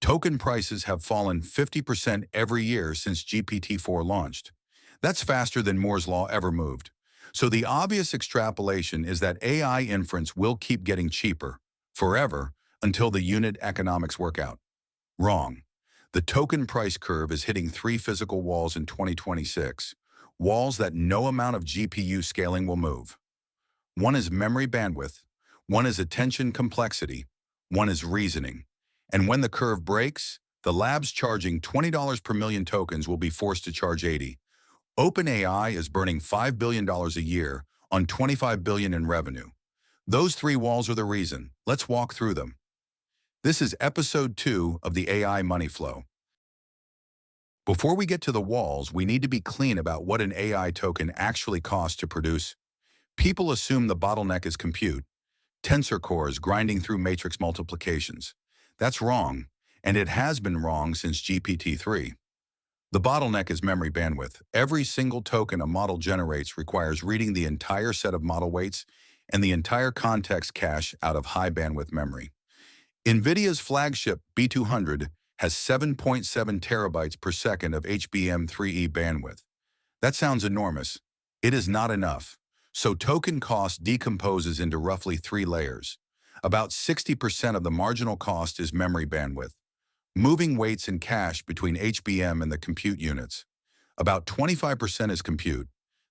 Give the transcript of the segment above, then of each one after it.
Token prices have fallen 50% every year since GPT-4 launched. That's faster than Moore's Law ever moved. So the obvious extrapolation is that AI inference will keep getting cheaper, forever, until the unit economics work out. Wrong. The token price curve is hitting three physical walls in 2026, walls that no amount of GPU scaling will move. One is memory bandwidth, one is attention complexity, one is reasoning. And when the curve breaks, the labs charging $20 per million tokens will be forced to charge 80. OpenAI is burning $5 billion a year on $25 billion in revenue. Those three walls are the reason. Let's walk through them. This is episode 2 of the AI money flow. Before we get to the walls, we need to be clean about what an AI token actually costs to produce. People assume the bottleneck is compute, tensor cores grinding through matrix multiplications. That's wrong, and it has been wrong since GPT-3. The bottleneck is memory bandwidth. Every single token a model generates requires reading the entire set of model weights and the entire context cache out of high bandwidth memory. NVIDIA's flagship B200 has 7.7 terabytes per second of HBM3E bandwidth. That sounds enormous. It is not enough. So token cost decomposes into roughly 3 layers. About 60% of the marginal cost is memory bandwidth, moving weights and cache between HBM and the compute units. About 25% is compute,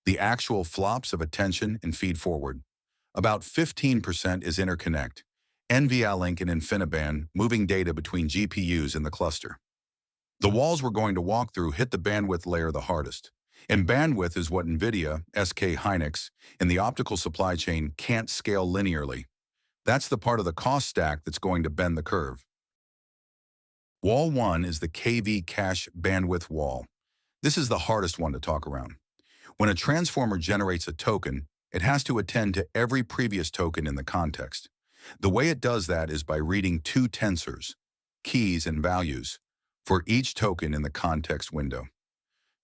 the actual flops of attention and feed forward. About 15% is interconnect, NVLink and InfiniBand, moving data between GPUs in the cluster. The walls we're going to walk through hit the bandwidth layer the hardest. And bandwidth is what NVIDIA, SK Hynix, and the optical supply chain can't scale linearly. That's the part of the cost stack that's going to bend the curve. Wall 1 is the KV cache bandwidth wall. This is the hardest one to talk around. When a transformer generates a token, it has to attend to every previous token in the context. The way it does that is by reading 2 tensors, keys and values, for each token in the context window.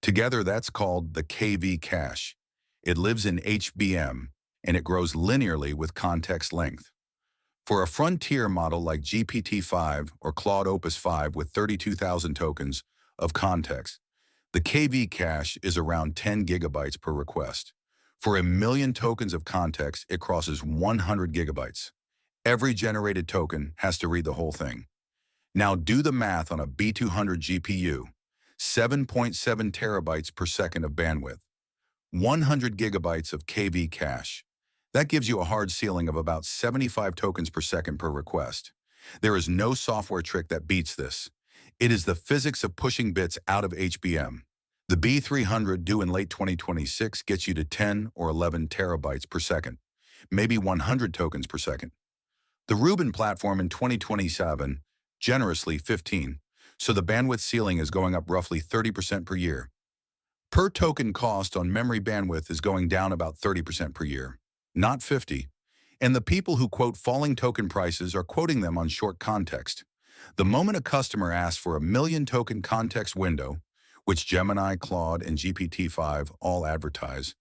Together, that's called the KV cache. It lives in HBM, and it grows linearly with context length. For a frontier model like GPT-5 or Claude Opus 5 with 32,000 tokens of context, the KV cache is around 10 gigabytes per request. For 1 million tokens of context, it crosses 100 gigabytes. Every generated token has to read the whole thing. Now do the math on a B200 GPU, 7.7 terabytes per second of bandwidth, 100 gigabytes of KV cache. That gives you a hard ceiling of about 75 tokens per second per request. There is no software trick that beats this. It is the physics of pushing bits out of HBM. The B300 due in late 2026 gets you to 10 or 11 terabytes per second, maybe 100 tokens per second. The Rubin platform in 2027, generously 15, so the bandwidth ceiling is going up roughly 30% per year. Per token cost on memory bandwidth is going down about 30% per year, not 50. And the people who quote falling token prices are quoting them on short context. The moment a customer asks for 1 million token context window, which Gemini, Claude, and GPT-5 all advertise,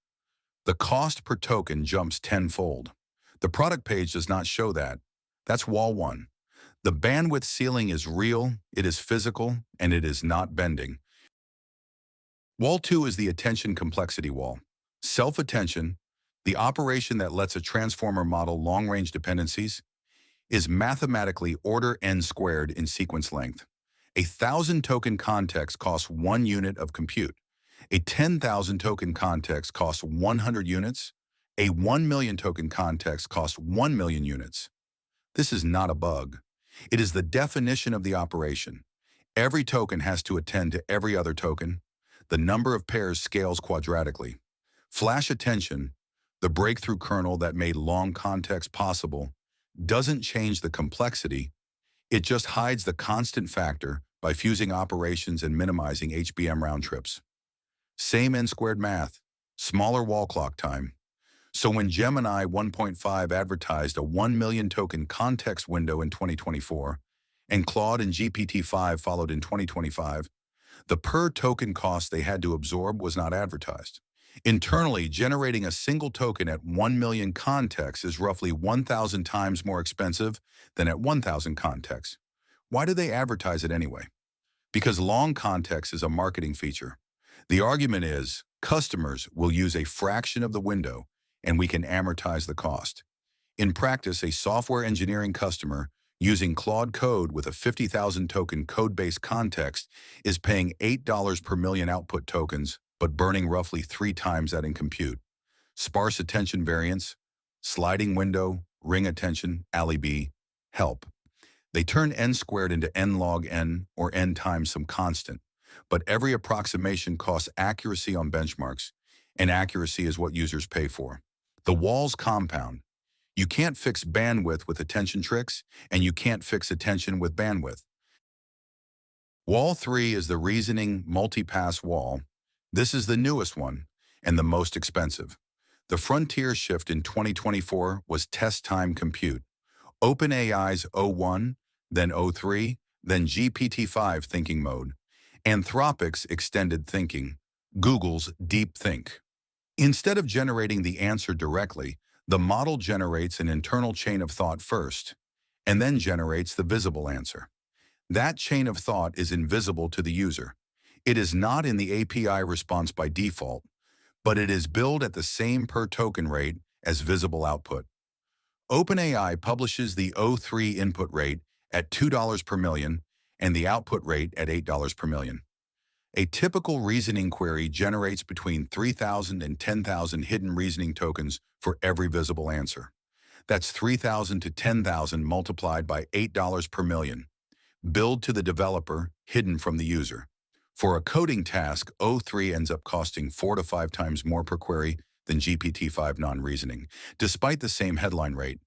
the cost per token jumps tenfold. The product page does not show that. That's wall 1. The bandwidth ceiling is real, it is physical, and it is not bending. Wall 2 is the attention complexity wall. Self-attention, the operation that lets a transformer model long-range dependencies, is mathematically order n squared in sequence length. 1,000 token context costs 1 unit of compute. A 10,000 token context costs 100 units. A 1 million token context costs 1 million units. This is not a bug. It is the definition of the operation. Every token has to attend to every other token. The number of pairs scales quadratically. Flash attention, the breakthrough kernel that made long context possible, doesn't change the complexity. It just hides the constant factor by fusing operations and minimizing HBM round trips. Same n-squared math, smaller wall clock time. So when Gemini 1.5 advertised a 1 million token context window in 2024, and Claude and GPT-5 followed in 2025, the per token cost they had to absorb was not advertised. Internally, generating a single token at 1 million contexts is roughly 1,000 times more expensive than at 1,000 contexts. Why do they advertise it anyway? Because long context is a marketing feature. The argument is customers will use a fraction of the window and we can amortize the cost. In practice, a software engineering customer using Claude Code with a 50,000 token code-based context is paying $8 per million output tokens, but burning roughly 3 times that in compute. Sparse attention variance, sliding window, ring attention, alibi, help. They turn n squared into n log n or n times some constant. But every approximation costs accuracy on benchmarks, and accuracy is what users pay for. The walls compound. You can't fix bandwidth with attention tricks, and you can't fix attention with bandwidth. Wall 3 is the reasoning multipass wall. This is the newest one, and the most expensive. The frontier shift in 2024 was test time compute. OpenAI's O1, then O3, then GPT-5 thinking mode. Anthropic's extended thinking, Google's deep think. Instead of generating the answer directly, the model generates an internal chain of thought first, and then generates the visible answer. That chain of thought is invisible to the user. It is not in the API response by default, but it is billed at the same per token rate as visible output. OpenAI publishes the O3 input rate at $2 per million and the output rate at $8 per million. A typical reasoning query generates between 3,000 and 10,000 hidden reasoning tokens for every visible answer. That's 3,000 to 10,000 multiplied by $8 per million, billed to the developer, hidden from the user. For a coding task, O3 ends up costing 4 to 5 times more per query than GPT-5 non-reasoning, despite the same headline rate.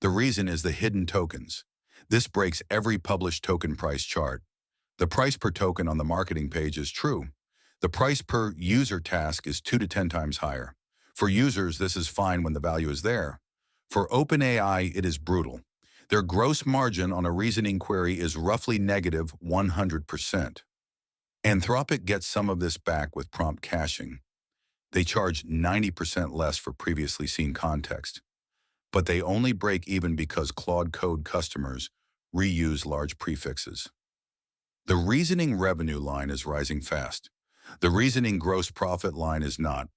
The reason is the hidden tokens. This breaks every published token price chart. The price per token on the marketing page is true. The price per user task is 2 to 10 times higher. For users, this is fine when the value is there. For OpenAI, it is brutal. Their gross margin on a reasoning query is roughly negative 100%. Anthropic gets some of this back with prompt caching. They charge 90% less for previously seen context. But they only break even because Claude Code customers reuse large prefixes. The reasoning revenue line is rising fast. The reasoning gross profit line is not.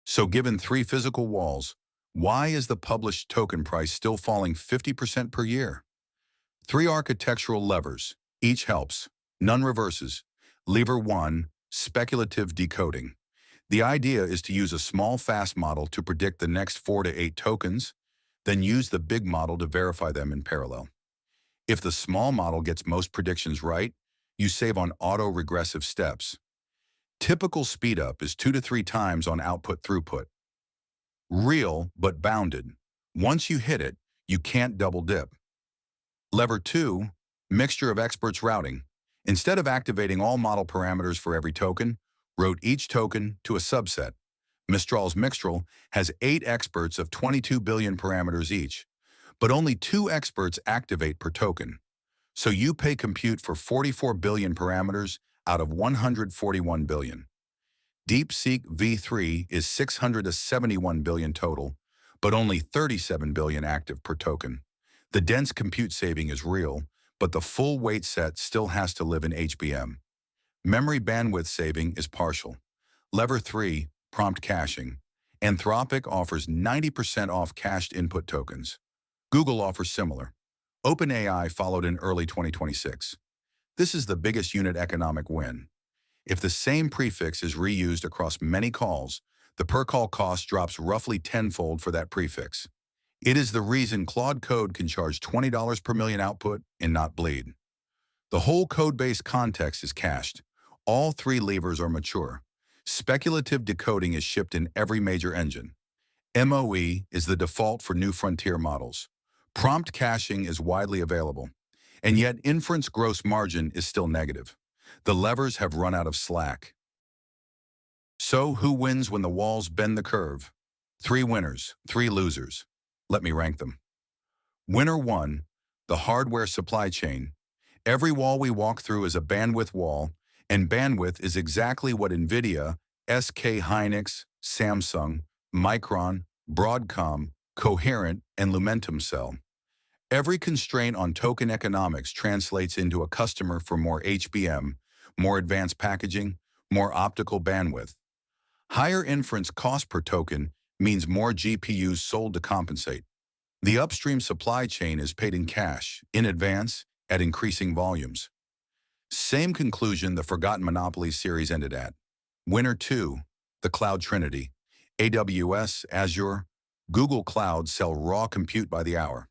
So given 3 physical walls, why is the published token price still falling 50% per year? 3 architectural levers, each helps, none reverses. Lever 1, speculative decoding. The idea is to use a small fast model to predict the next 4 to 8 tokens, then use the big model to verify them in parallel. If the small model gets most predictions right, you save on auto-regressive steps. Typical speedup is 2 to 3 times on output throughput. Real, but bounded. Once you hit it, you can't double dip. Lever 2, mixture of experts routing. Instead of activating all model parameters for every token, route each token to a subset. Mistral's Mixtral has 8 experts of 22 billion parameters each, but only 2 experts activate per token. So you pay compute for 44 billion parameters out of 141 billion. DeepSeek V3 is 671 billion total, but only 37 billion active per token. The dense compute saving is real, but the full weight set still has to live in HBM. Memory bandwidth saving is partial. Lever 3, prompt caching. Anthropic offers 90% off cached input tokens. Google offers similar. OpenAI followed in early 2026. This is the biggest unit economic win. If the same prefix is reused across many calls, the per-call cost drops roughly tenfold for that prefix. It is the reason Claude Code can charge $20 per million output and not bleed. The whole code-based context is cached. All 3 levers are mature. Speculative decoding is shipped in every major engine. MOE is the default for new frontier models. Prompt caching is widely available. And yet inference gross margin is still negative. The levers have run out of slack. So who wins when the walls bend the curve? 3 winners, 3 losers. Let me rank them. Winner 1, the hardware supply chain. Every wall we walk through is a bandwidth wall, and bandwidth is exactly what NVIDIA, SK Hynix, Samsung, Micron, Broadcom, Coherent, and Lumentum sell. Every constraint on token economics translates into a customer for more HBM, more advanced packaging, more optical bandwidth. Higher inference cost per token means more GPUs sold to compensate. The upstream supply chain is paid in cash, in advance, at increasing volumes. Same conclusion the Forgotten Monopoly series ended at. Winner 2, the Cloud Trinity. AWS, Azure, Google Cloud sell raw compute by the hour.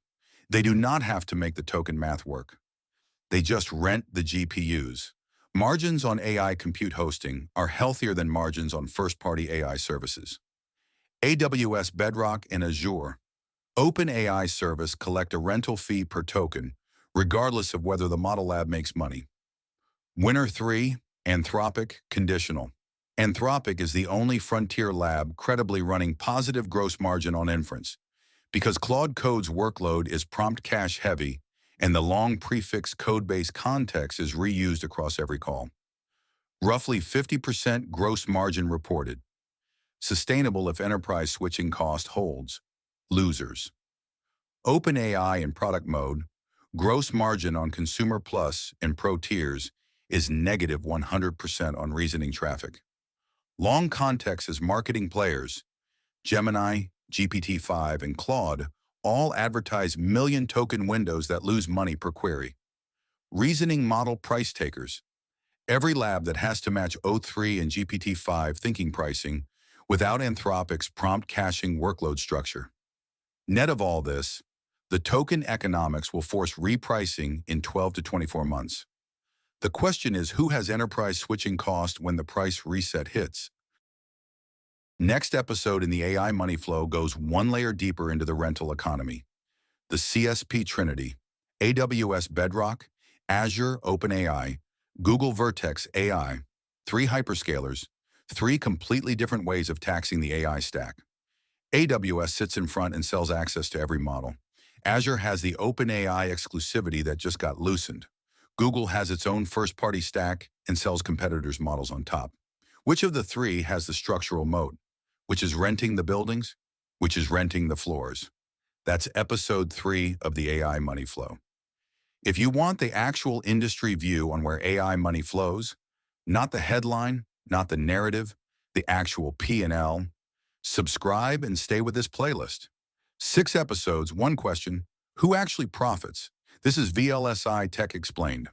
They do not have to make the token math work. They just rent the GPUs. Margins on AI compute hosting are healthier than margins on first-party AI services. AWS Bedrock and Azure OpenAI service collect a rental fee per token, regardless of whether the model lab makes money. Winner 3, Anthropic, conditional. Anthropic is the only frontier lab credibly running positive gross margin on inference, because Claude Code's workload is prompt cache heavy and the long prefix code-based context is reused across every call. Roughly 50% gross margin reported. Sustainable if enterprise switching cost holds. Losers. OpenAI in product mode, gross margin on Consumer Plus and Pro tiers is negative 100% on reasoning traffic. Long context as marketing players, Gemini, GPT-5, and Claude all advertise million token windows that lose money per query. Reasoning model price takers. Every lab that has to match O3 and GPT-5 thinking pricing without Anthropic's prompt caching workload structure. Net of all this, the token economics will force repricing in 12 to 24 months. The question is who has enterprise switching cost when the price reset hits? Next episode in the AI Money Flow goes one layer deeper into the rental economy. The CSP Trinity, AWS Bedrock, Azure OpenAI, Google Vertex AI, 3 hyperscalers, 3 completely different ways of taxing the AI stack. AWS sits in front and sells access to every model. Azure has the OpenAI exclusivity that just got loosened. Google has its own first-party stack and sells competitors' models on top. Which of the 3 has the structural moat? Which is renting the buildings? Which is renting the floors? That's episode 3 of the AI Money Flow. If you want the actual industry view on where AI money flows, not the headline, not the narrative, the actual P&L, subscribe and stay with this playlist. 6 episodes, 1 question: who actually profits? This is VLSI Tech Explained.